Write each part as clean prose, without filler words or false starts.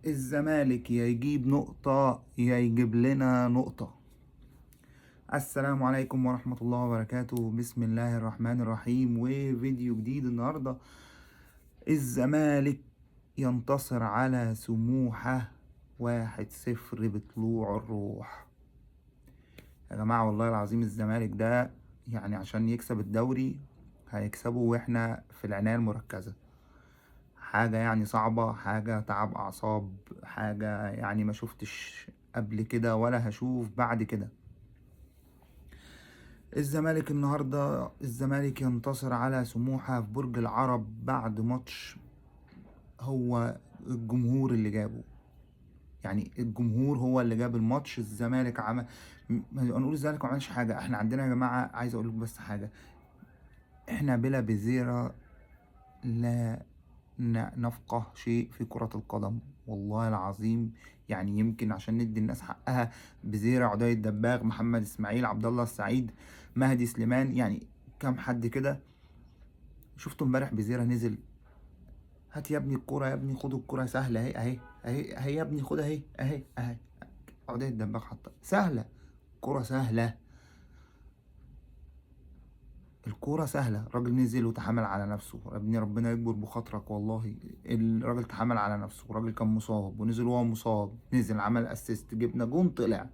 الزمالك يا يجيب نقطة يا يجيب لنا نقطة. السلام عليكم ورحمة الله وبركاته. بسم الله الرحمن الرحيم، وفيديو جديد النهاردة. الزمالك ينتصر على سموحة 1-0 بطلوع الروح. يا جماعة والله العظيم الزمالك ده يعني عشان يكسب الدوري هيكسبه واحنا في العناية المركزة. حاجة يعني صعبة، حاجة تعب أعصاب، حاجة يعني ما شفتش قبل كده ولا هشوف بعد كده. الزمالك ينتصر على سموحة في برج العرب بعد ماتش هو الجمهور اللي جابه. يعني الجمهور هو اللي جاب الماتش. الزمالك عمل، ما نقول الزمالك ما عملش حاجة. احنا عندنا يا جماعة، عايز اقول لكم بس حاجة. احنا بلا بزيرة لا نفقه شيء في كرة القدم والله العظيم. يعني يمكن عشان ندي الناس حقها، بزيرة، عدي الدباغ، محمد اسماعيل، عبد الله السعيد، مهدي سليمان، يعني كام حد كده. شفتوا امبارح بزيرة نزل، هات يا ابني الكرة، يا ابني خد الكرة سهلة اهي اهي اهي اهي، يا ابني خدها اهي اهي اهي. عدي الدباغ حطها سهلة، كرة سهلة، الكورة سهلة. الراجل نزل وتحمل على نفسه. يا ابني ربنا يكبر بخاطرك والله. الراجل تحمل على نفسه. الراجل كان مصاب ونزل وهو مصاب، نزل عمل اسيست، جبنا جون، طلع.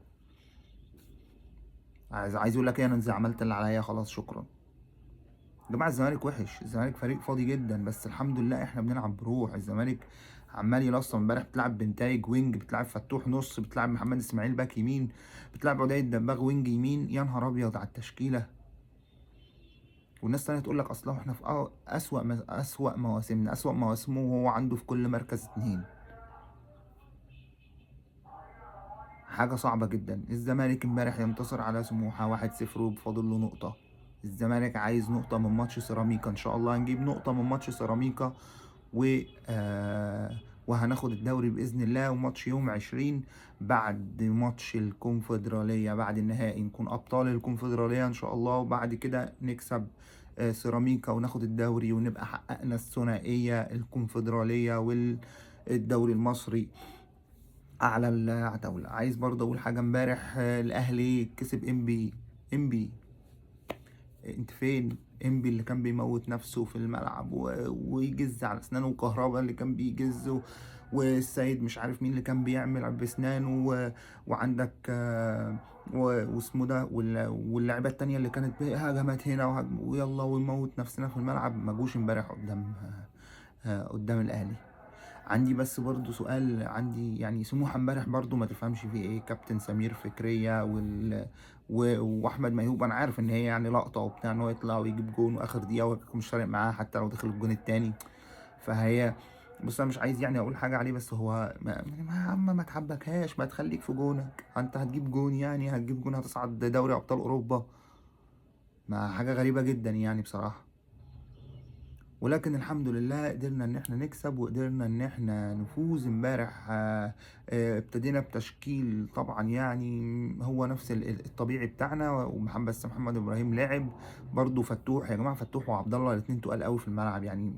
عايز اقول لك ايه؟ انا نزل عملت اللي عليا، خلاص شكرا. يا جماعة الزمالك وحش، الزمالك فريق فاضي جدا، بس الحمد لله احنا بنلعب بروح. الزمالك عمال يلصم. امبارح بتلعب بنتايج وينج، بتلعب فتوح نص، بتلعب محمد اسماعيل باك يمين، بتلعب عدي الدباغ وينج يمين. يا نهار ابيض على التشكيلة. والناس تانية تقول لك اصلا احنا في اسوأ مواسمنا. اسوأ مواسمه وهو عنده في كل مركز اتنين. حاجة صعبة جدا. الزمالك امبارح ينتصر على سموحة 1-0 وبفاضل له نقطة. الزمالك عايز نقطة من ماتش سيراميكا، ان شاء الله هنجيب نقطة من ماتش سيراميكا و وهناخد الدوري بإذن الله. وماتش يوم 20 بعد ماتش الكونفدرالية، بعد النهائي نكون أبطال الكونفدرالية إن شاء الله، وبعد كده نكسب سيراميكا وناخد الدوري ونبقى حققنا الثنائية، الكونفدرالية والدوري المصري أعلى العتاولة. عايز برضه أقول حاجة. امبارح الأهلي كسب إنبي. انت فين؟ انبي اللي كان بيموت نفسه في الملعب ويجز على اسنانه، وكهربا اللي كان بيجز والسيد مش عارف مين اللي كان بيعمل باسنانه وعندك واسمه ده واللاعيبه التانية اللي كانت هجمات هنا ويلا ونموت نفسنا في الملعب، ما جوش امبارح قدام الاهلي. عندي بس برضو سؤال. عندي يعني سموحة امبارح برضو ما تفهمش فيه ايه. كابتن سمير فكرية واحمد ميهوب، انا عارف ان هي يعني لقطة وبتاع ان هو يطلع ويجيب جون واخر دقيقة مش فارق معاه حتى لو دخل الجون التاني. فهي، بص انا مش عايز يعني اقول حاجة عليه، بس هو يا عم ما تحبكهاش، ما تخليك في جونك. انت هتجيب جون، يعني هتجيب جون هتصعد دوري ابطال اوروبا. ما حاجة غريبة جدا يعني بصراحة. ولكن الحمد لله قدرنا ان احنا نكسب وقدرنا ان احنا نفوز امبارح. ابتدينا بتشكيل طبعا يعني هو نفس الطبيعي بتاعنا. ومحمد بس محمد ابراهيم لعب برضو. فتوح يا جماعه، فتوح وعبد الله الاثنين تقال قوي في الملعب يعني.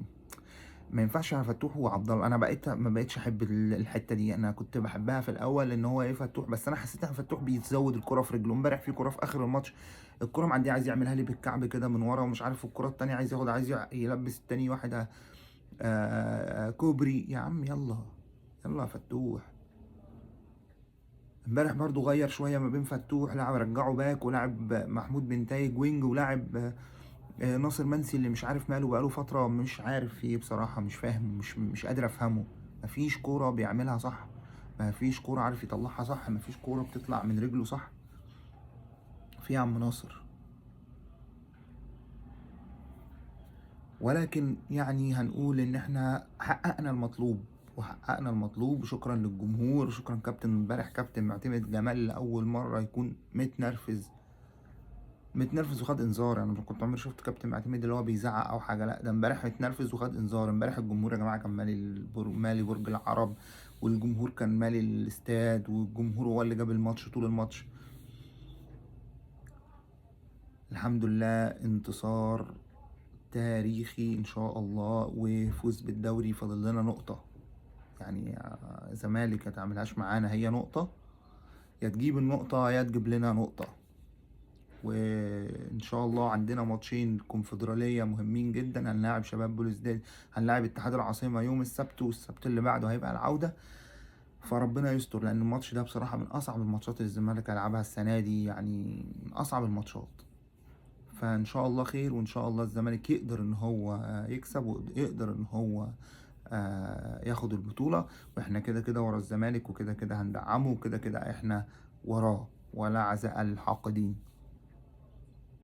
ما ينفعش على فتوح وعبد الله. انا ما بقتش احب الحته دي. انا كنت بحبها في الاول ان هو ايه فتوح، بس انا حسيت ان فتوح بيزود الكره في رجله. امبارح في كره في اخر الماتش، الكره معديه عايز يعملها لي بالكعب كده من ورا ومش عارف. الكره التانيه عايز ياخد، عايز يلبس التاني واحد كوبري. يا عم يلا يلا يا فتوح. امبارح برضو غير شويه ما بين فتوح، لعب رجعه باك، ولعب محمود بن تايج وينج، ولعب ناصر منسي اللي مش عارف ماله بقاله فترة. مش عارف في ايه بصراحة، مش فاهم، مش قادر افهمه. مفيش كورة بيعملها صح، مفيش كورة عارف يطلعها صح، مفيش كورة بتطلع من رجله صح. في يا عم ناصر. ولكن يعني هنقول ان احنا حققنا المطلوب، وحققنا المطلوب. وشكرا للجمهور، وشكرا كابتن امبارح، كابتن معتمد جمال لأول مرة يكون متنرفز وخد انذار. انا كنت عمري شفت كابتن معتمد اللي هو بيزعق او حاجه، لا ده امبارح متنرفز وخد انذار. امبارح الجمهور يا جماعه كان مالي برج العرب، والجمهور كان مالي الاستاد، والجمهور هو اللي جاب الماتش طول الماتش. الحمد لله انتصار تاريخي ان شاء الله، وفوز بالدوري. فاضل لنا نقطه. يعني زمالك ما تعملهاش معانا، هي نقطة، يا تجيب النقطة يا تجيب لنا نقطة. وإن شاء الله عندنا ماتشين كونفدرالية مهمين جدا، هنلاعب شباب بلوزداد، هنلاعب اتحاد العاصمة يوم السبت، والسبت اللي بعده هيبقى العودة. فربنا يستر، لأن الماتش ده بصراحة من أصعب الماتشات اللي الزمالك هيلعبها السنة دي، يعني من أصعب الماتشات. فإن شاء الله خير، وإن شاء الله الزمالك يقدر إن هو يكسب، ويقدر إن هو ياخد البطولة. واحنا كده كده ورا الزمالك، وكده كده هندعمه، وكده كده احنا وراه، ولا عزاء الحاقدين.